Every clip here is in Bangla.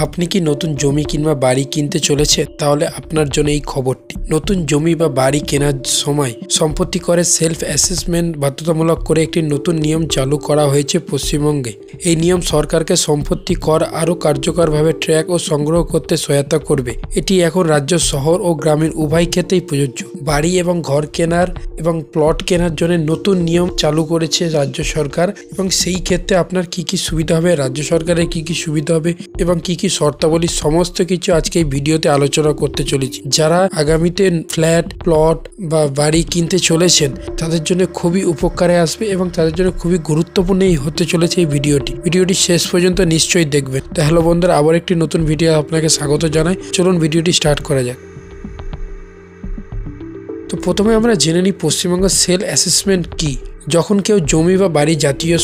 আপনি কি নতুন জমি কিংবা বাড়ি কিনতে চলেছেন? তাহলে আপনার জন্য এই খবরটি। নতুন জমি বা বাড়ি কেনার সময় সম্পত্তি করের সেলফ অ্যাসেসমেন্ট বাধ্যতামূলক করে একটি নতুন নিয়ম চালু করা হয়েছে পশ্চিমবঙ্গে। এই নিয়ম সরকারকে সম্পত্তি কর আরও কার্যকরভাবে ট্র্যাক ও সংগ্রহ করতে সহায়তা করবে। এটি এখন রাজ্য, শহর ও গ্রামীণ উভয় ক্ষেত্রেই প্রযোজ্য। বাড়ি এবং ঘর কেনার এবং প্লট কেনার জন্য নতুন নিয়ম চালু করেছে রাজ্য সরকার, এবং সেই ক্ষেত্রে আপনার কি কি সুবিধা হবে, রাজ্য সরকারের কি কি সুবিধা হবে এবং কি কি শর্তাবলী, সমস্ত কিছু আজকে এই ভিডিওতে আলোচনা করতে চলেছি। যারা আগামীতে ফ্ল্যাট, প্লট বা বাড়ি কিনতে চলেছেন তাদের জন্য খুবই উপকারে আসবে এবং তাদের জন্য খুবই গুরুত্বপূর্ণই হতে চলেছে এই ভিডিওটি শেষ পর্যন্ত নিশ্চয়ই দেখবেন। তাহলে বন্ধুরা, আবার একটি নতুন ভিডিও আপনাকে স্বাগত জানাই। চলুন ভিডিওটি স্টার্ট করা যাক। তো প্রথমে আমরা জেনে নিই পশ্চিমবঙ্গের সেল অ্যাসেসমেন্ট কি। যখন কেউ জমি বা বাড়ি জাতীয়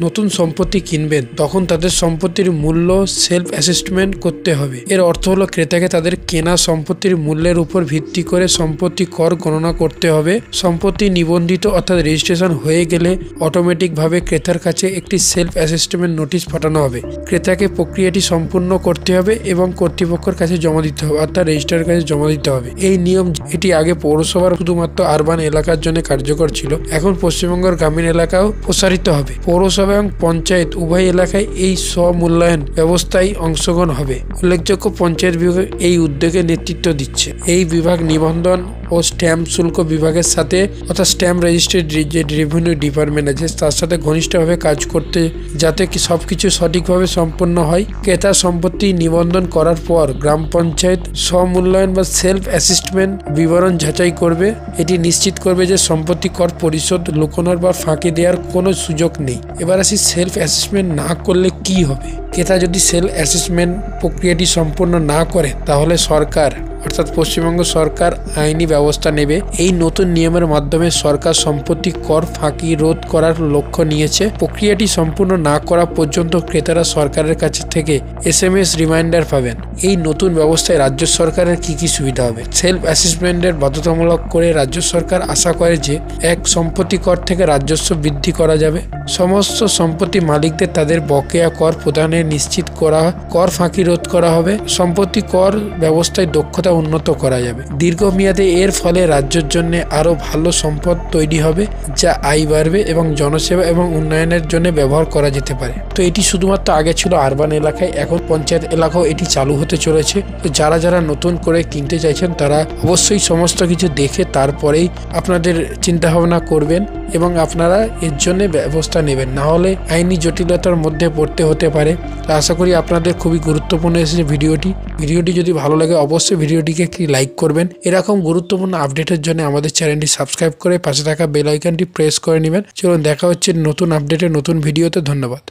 নতুন সম্পত্তি কিনবেন, তখন তাদের সম্পত্তির মূল্য সেলফ অ্যাসেসমেন্ট করতে হবে। এর অর্থ হলো ক্রেতাকে তাদের কেনা সম্পত্তির মূল্যের উপর ভিত্তি করে সম্পত্তি কর গণনা করতে হবে। সম্পত্তি নিবন্ধিত অর্থাৎ রেজিস্ট্রেশন হয়ে গেলে অটোমেটিকভাবে ক্রেতার কাছে একটি সেলফ অ্যাসেসমেন্ট নোটিশ পাঠানো হবে। ক্রেতাকে প্রক্রিয়াটি সম্পূর্ণ করতে হবে এবং কর্তৃপক্ষের কাছে জমা দিতে হবে, অর্থাৎ রেজিস্ট্রারের কাছে জমা দিতে হবে। এই নিয়ম এটি আগে পৌরসভার শুধুমাত্র আরবান এলাকার জন্য কার্যকর ছিল, এখন পশ্চিমবঙ্গ গ্রামীণ এলাকাও প্রসারিত হবে। পৌরসভা এবং পঞ্চায়েত উভয় এলাকায় এই স্ব-মূল্যায়ন ব্যবস্থায় অংশগ্রহণ হবে। উল্লেখযোগ্য, পঞ্চায়েত বিভাগ এই উদ্যোগে নেতৃত্ব দিচ্ছে। এই বিভাগ নিবন্ধন ও স্ট্যাম্প শুল্ক বিভাগের সাথে, অর্থাৎ স্ট্যাম্প রেজিস্ট্রি যে রেভিনিউ ডিপার্টমেন্ট আছে তার সাথে ঘনিষ্ঠভাবে কাজ করতে, যাতে কি সবকিছু সঠিকভাবে সম্পন্ন হয়। ক্রেতার সম্পত্তি নিবন্ধন করার পর গ্রাম পঞ্চায়েত স্ব-মূল্যায়ন বা সেলফ অ্যাসেসমেন্ট বিবরণ যাচাই করবে। এটি নিশ্চিত করবে যে সম্পত্তি কর পরিশোধ লুকোনোর বা ফাঁকি দেওয়ার কোনো সুযোগ নেই। এবার আসি, সেলফ অ্যাসেসমেন্ট না করলে কি হবে। ক্রেতা যদি সেলফ অ্যাসেসমেন্ট প্রক্রিয়াটি সম্পূর্ণ না করে, তাহলে সরকার অর্থাৎ পশ্চিমবঙ্গ সরকার আইনি ব্যবস্থা নেবে। এই নতুন নিয়মের মাধ্যমে সরকার সম্পত্তি কর ফাঁকি রোধ করার লক্ষ্য নিয়েছে। প্রক্রিয়াটি সম্পূর্ণ না করা পর্যন্ত ক্রেতারা সরকারের কাছে থেকে SMS রিমাইন্ডার পাবেন। এই নতুন ব্যবস্থায় রাজ্য সরকারের কি কি সুবিধা হবে। সেলফ অ্যাসেসমেন্টের বাধ্যতামূলক করে রাজ্য সরকার আশা করে যে সম্পত্তি কর থেকে রাজস্ব বৃদ্ধি করা যাবে। সমস্ত সম্পত্তি মালিকদের তাদের বকেয়া কর প্রদানের নিশ্চিত করা, কর ফাঁকি রোধ করা হবে। সম্পত্তি কর ব্যবস্থায় দক্ষতা উন্নত করা যাবে। দীর্ঘমেয়াদে এর ফলে রাজ্যের জন্য আরো ভালো সম্পদ তৈরি হবে, যা আয় বাড়বে এবং জনসেবা এবং উন্নয়নের জন্য ব্যবহার করা যেতে পারে। তো এটি শুধুমাত্র আগে ছিল আরবান এলাকায়, এখন পঞ্চায়েত এলাকাও এটি চালু হতে চলেছে। তো যারা নতুন করে কিনতে চাইছেন তারা অবশ্যই সমস্ত কিছু দেখে তারপরেই আপনাদের চিন্তা ভাবনা করবেন এবং আপনারা এর জন্য ব্যবস্থা নেবেন, না হলে আইনি জটিলতার মধ্যে পড়তে হতে পারে। তো আশা করি আপনাদের খুবই গুরুত্বপূর্ণ এসেছে ভিডিওটি যদি ভালো লাগে অবশ্যই ভিডিওটিকে একটি লাইক করবেন। এরকম গুরুত্বপূর্ণ আপডেটের জন্য আমাদের চ্যানেলটি সাবস্ক্রাইব করে পাশে থাকা বেল আইকনটি প্রেস করে নেবেন। চলুন, দেখা হচ্ছে নতুন আপডেটে নতুন ভিডিওতে। ধন্যবাদ।